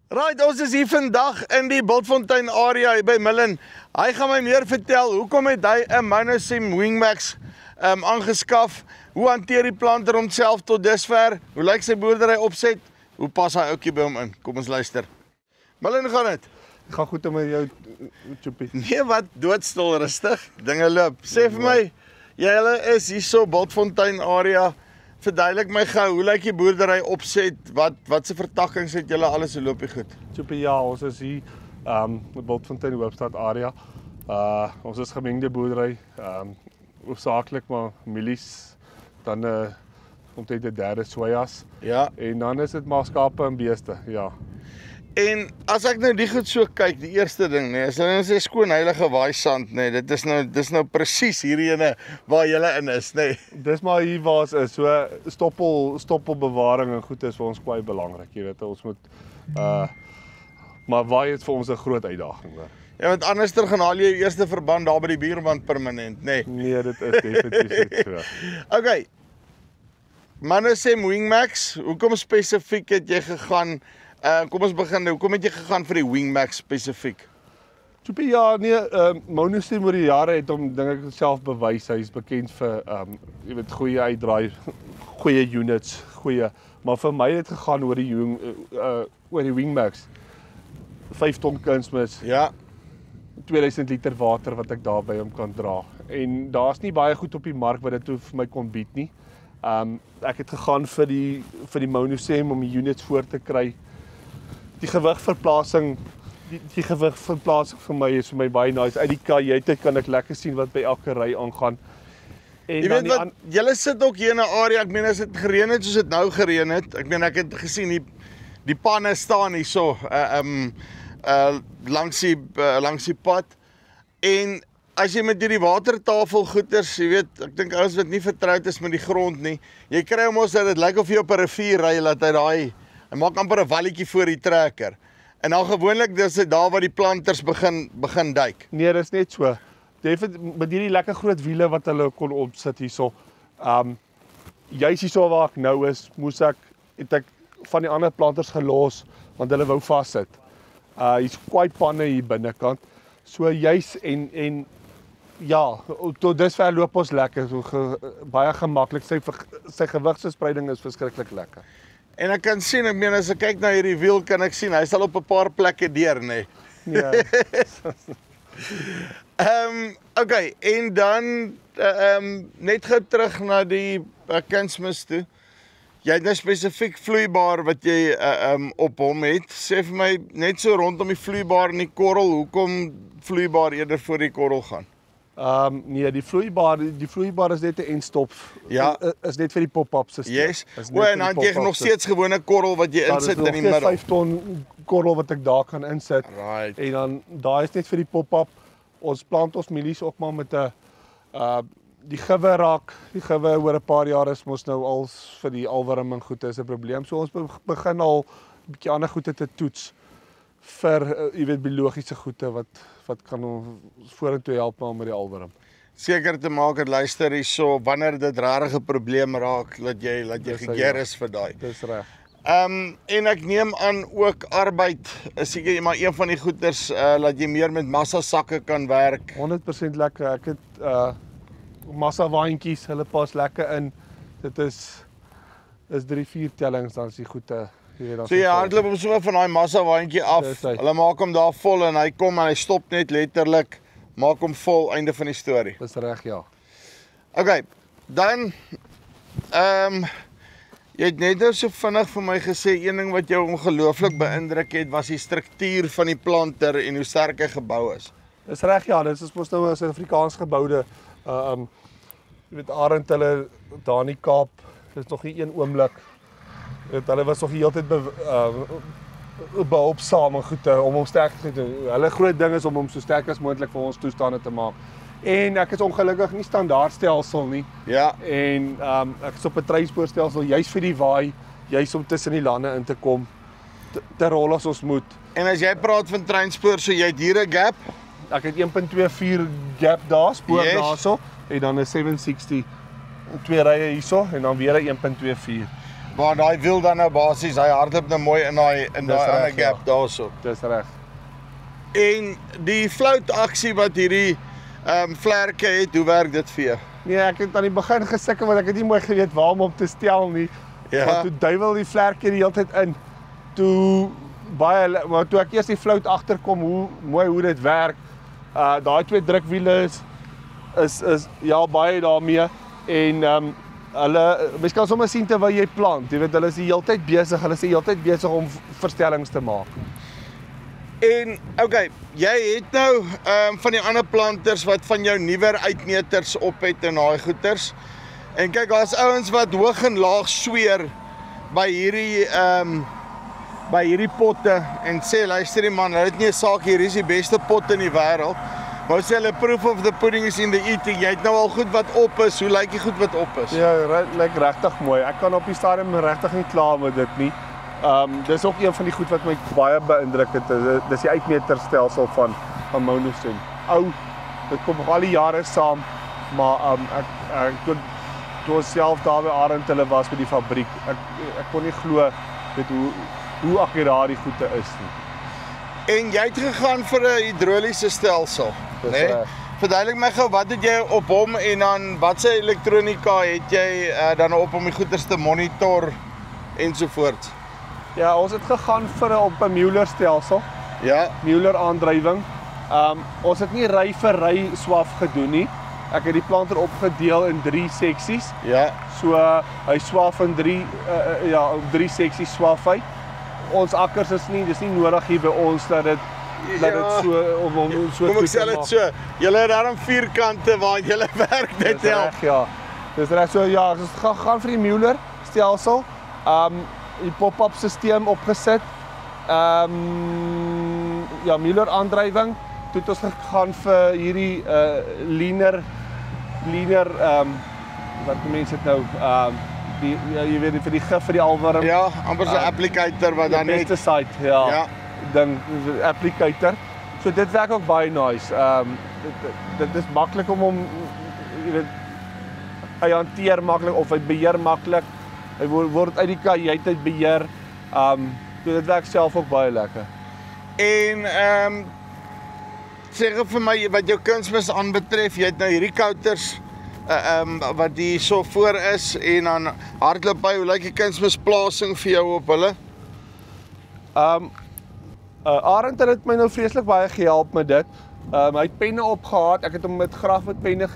Right, ons is hier vandag in die Bultfontein area hier by Millen. Hy gaan my meer vertel, hoekom het hy 'n Monosim Wingmax aangeskaf? Hoe hanteer die planter homself tot dusver? Hoe lyk sy boerdery opset? Hoe pas hy ouetjie by hom in? Kom ons luister. Millen, gaan dit? Gaan goed met jou, Choppie. Nee, wat doodstil rustig. Dinge loop. Sê vir my, julle is hier so Bultfontein area. Verduidelik my gou, hoe lyk die boerdery opset? Wat se vertakkings het julle alles, hoe loop dit goed? Choppie, ja, ons is hier met Bultfontein Hoofstad area. Ons is gemengde boerdery, hoofsaaklik maar mielies, dan omtrent 'n derde sojas. Ja. En dan is dit maar skape en beeste, ja. En as ek nou die goed so kyk, die eerste ding, nee, as hulle sê skoon heilige waaisand, nee, dis nou presies hierdie ene waar julle in is, nee. Dis maar hier waar ons is, so stoppelbewaring en goed is vir ons baie belangrik, jy weet, ons moet maar waai is vir ons 'n groot uitdaging, hoor. Ja, want anderster gaan haal jy jou eerste verband daar by die buurman permanent, nee. Nee, dit is definitief so. Okay. Monosim Wingmax, hoekom spesifiek het jy gegaan? Kom ons begin, hoekom het jy gegaan vir die Wingmax spesifiek? Choppie, ja, nee, Monosim oor die jare het hom dink ek self bewys. Hy is bekend vir jy weet, goeie uitdraai, goeie units, maar vir my het gegaan oor die Wingmax. 5 ton kunsmis. Ja. 2000 liter water wat ek daar by hom kan dra. En daar's nie baie goed op die mark wat dit vir my kon bied nie. Ek het gegaan vir die Monosim om die units voor te kry. Die gewigverplasing vir my is vir my baie nice. Uit die kajuite kan ek lekker sien wat by elke ry aangaan. En jy weet wat, julle sit ook hier in 'n area, ek meen as dit gereën het soos dit nou gereën het. Ek meen ek het gesien die panne staan hier so langs die pad. En as jy met hierdie watertafel goeders, jy weet, ek dink ouens wat nie vertroud is met die grond nie, jy kry hom ons dat dit lyk of jy op 'n rivier ry, laat hy maak amper 'n walletjie voor die trekker. En dan gewoonlik dis dit daar waar die planters begin duik. Nee, dis net so. Met hierdie lekker groot wiele wat hulle kon opsit hierso. Juist hierso waar ek nou is, het ek van die ander planters gelos want hulle wou vassit. Hier's kwai panne hier binnekant. So juist en ja, tot dusver loop ons lekker, baie gemaklik. Sy gewigsverspreiding is verskriklik lekker. En ek kan sien, ek meen as ek kyk na hierdie wiel kan ek sien, hy sal op 'n paar plekke deur, nee. Ja. Okay, en dan net gou terug na die kunsmis toe. Jy het nou spesifiek vloeibaar wat jy op hom het. Sê vir my net so rondom die vloeibaar en die korrel, hoekom vloeibaar eerder voor die korrel gaan? Nee, die vloeibaar is net 'n endstop. Ja. Is net vir die pop-up stelsel. Yes. En dan jy nog steeds gewone korrel wat jy insit in die middel. 5 ton korrel wat ek daar kan insit. Right. En dan daai is net vir die pop-up. Ons plant ons mielies ook maar met 'n die gewe raak. Die gewe oor 'n paar jaar is mos nou al vir die alwurm en goed is 'n probleem. So ons begin al 'n bietjie ander goede te toets vir jy weet biologiese goede wat kan ons vorentoe help met die alwurm. Seker te maak dat luister hierso wanneer dit regtig 'n probleem raak, laat jy gekeer is vir daai. Dis reg. En ek neem aan ook arbeid is seker maar een van die goeders dat jy meer met massa sakke kan werk. 100% lekker. Ek het massa waantjies, hulle pas lekker in. Dit is 3-4 tellings dan is die goede. So jy hardloop hom sommer van daai massa waantjie af. Hulle maak hom daar vol en hy kom en hy stop net letterlik, maak hom vol, einde van die storie. Dis reg, ja. Okay, dan jy het net nou so vinnig vir my gesê, een ding wat jou ongelooflik beïndruk het, was die struktuur van die planter en hoe sterk hy gebou is. Dis reg, ja, dit is mos nou 'n Suid-Afrikaans geboude. Jy weet Arend hulle daar in die Kaap, dit is nog nie een oomblik. Hulle was nog die hele tyd behulpsaam en goed om hom sterk te doen. Hulle groot ding is om hom so sterk as moontlik vir ons toestande te maak. En ek is ongelukkig nie standaardstelsel nie. Ja. En ek is op 'n treinspoorstelsel juist vir die waai, juist om tussen die lande in te kom, te rol as ons moet. En as jy praat van treinspoor, so jy het hier 'n gap? Ek het 1.24 gap daar, spoor Yes. daarso, en dan 'n 760, 2 rye hierso en dan weer 'n 1.24. Maar daai wiel dan nou basies, hy hardloop nou mooi in daai Dis ander reg, gap daarso. Dis reg. En die float aksie wat hierdie vlerke het, hoe werk dit vir jou? Nee, ek het aan die begin gesukkel want ek het nie mooi geweet waar om te stel nie. Ja. Want toe duiwel die vlerke die hele tyd in. Maar toe ek eers die float agterkom hoe dit werk. Daai twee drukwiele is ja baie daarmee en mens kan sommer sien terwyl jy plant. Jy weet hulle is die hele tyd besig, om verstellings te maak. En okay, jy het nou van die ander planters wat van jou nuwer uitmeters op het en daai goeters. En kyk, daar's ouens wat hoog en laag sweer by hierdie potte en sê luister man, dit is nie 'n saak hier is die beste pot in die wêreld. Maar sê hulle proof of the pudding is in the eating. Jy het nou al goed wat op is. Hoe lyk die goed wat op is? Ja, lyk regtig mooi. Ek kan op die stadium regtig nie kla met dit nie. Dis ook een van die goed wat my baie beïndruk het. Dis die uitmeterstelsel van Monocin. Dit kom nog al die jare saam, maar ek toe self daar by Arend hulle was by die fabriek. Ek kon nie glo dit hoe akkuraat die goede is nie. En jy het gegaan vir 'n hidroliese stelsel, né? Verduidelik my gou, wat het jy op hom en dan watse elektronika het jy dan op om die goeders te monitor ensovoorts? Ja, ons het gegaan op 'n Mueller stelsel. Ja. Mueller aandrywing. Ons het nie ry vir ry swaf gedoen nie. Ek het die planter opgedeel in 3 seksies. Ja. So hy swaf in 3 seksies swaf hy. Ons akkers dis nie nodig hier by ons dat dit so om so kom ek sê dit so. Julle het daarom vierkante waar julle werk dit help. Ja. Dis reg so ja, ons gaan vir die Mueller stelsel. Die pop-up stelsel opgesit. Ja, Mueller aandrywing. Toe het ons gegaan vir hierdie linear wat mense dit nou jy weet vir die gif vir die alworm. Ja, amper so 'n applicator wat dan net pesticide, ja. Ding applicator. So dit werk ook baie nice. Dit is maklik om hom jy weet hy hanteer maklik of hy beheer maklik. Hy word uit die kajuit uit beheer. Dit werk self ook baie lekker. En sê vir my wat jou kunsmis aanbetref, jy het nou hierdie kouters wat hier so voor is en dan hardloop by, hoe lyk die kunsmisplasing vir jou op hulle? Arend het my nou vreeslik baie gehelp met dit. Hy het penne opgehaat, ek het hom met grafitpenne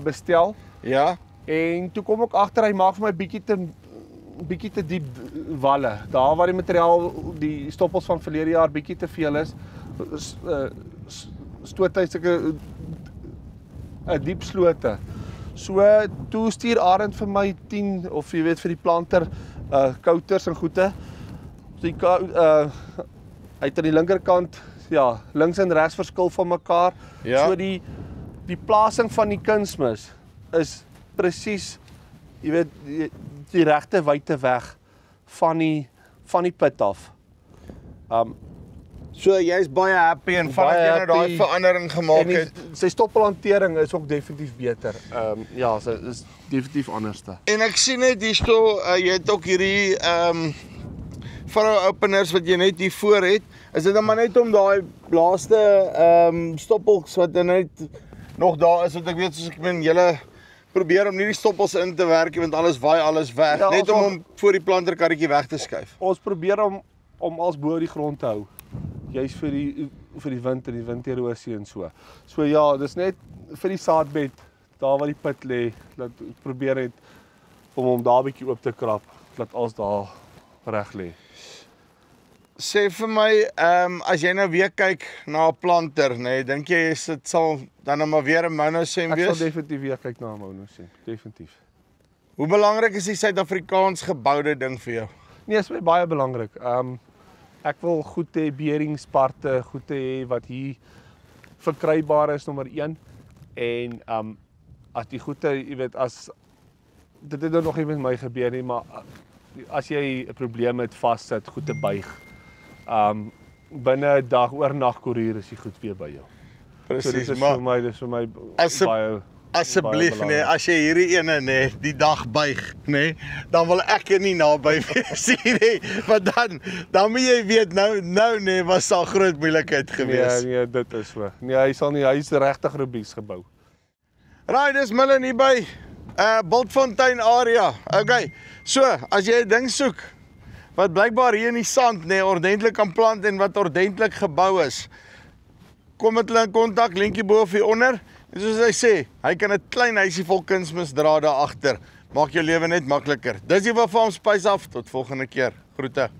bestel. Ja. En toe kom ek agter hy maak vir my bietjie te diep walle. Daar waar die materiaal, die stoppels van verlede jaar bietjie te veel is, stoot hy sulke 'n diep slote. So toe stuur Arend vir my 10 of jy weet vir die planter kouters en goede. So hy het aan die linkerkant ja, links en regs verskil van mekaar. Ja. So die plasing van die kunsmis is presies jy weet die regte wyte weg van die put af. So jy's baie happy en vanaf jy nou daai verandering gemaak het. Sy stoppelhantering is ook definitief beter. Ja, sy is definitief anderste. En ek sien net hiersto jy het ook hierdie furrow openers wat jy net hier voor het. Is dit dan maar net om daai laaste stoppels wat net nog daar is, want ek weet soos ek min julle probeer om nie die stoppels in te werk want alles waai alles weg, ja, net om hom voor die planterkarretjie weg te skuif. Ons probeer om als bo die grond te hou. Juist vir die wind en die winderosie en so. So ja, dis net vir die saadbed daar waar die put lê, dat probeer net om hom daar bietjie oop te krap, dat alles daar reg lê. Sê vir my, as jy nou weer kyk na 'n planter, nê, dink jy dit sal dan nou maar weer 'n Monocin wees? Ek sal definitief weer kyk na 'n Monocin, definitief. Hoe belangrik is die Suid-Afrikaans geboude ding vir jou? Nee, is baie belangrik. Ek wil goed hê beheringsparte, goed hê wat hier verkrybaar is nommer 1 en as die goede, jy weet, as dit het nog nie met my gebeur nie, maar as jy 'n probleem met vassit, goed te buig. Binne 'n dag oornag koerier is die goed weer by jou. Presies, so dis vir my baie asseblief nee, as jy hierdie ene nee, die dag buig, nee, dan wil ek er nie naby wees nie, want dan moet jy weet, nou nee, was daar groot moeilikheid gewees. Nee, dit is so. Nee, hy is regtig Rubies gebou. Right, dis Millen hier by Bultfontein area. Okay, so, as jy 'n ding soek, wat blykbaar hier in die sand, nee, ordentlik kan plant en wat ordentlik gebou is, kom met hulle in kontak, linkie bo of hier onder. En soos hy sê, hy kan 'n klein huisie vol kunsmisdraad daar agter. Maak jou lewe net makliker. Dis die wat vir ons spys af. Tot volgende keer. Groete.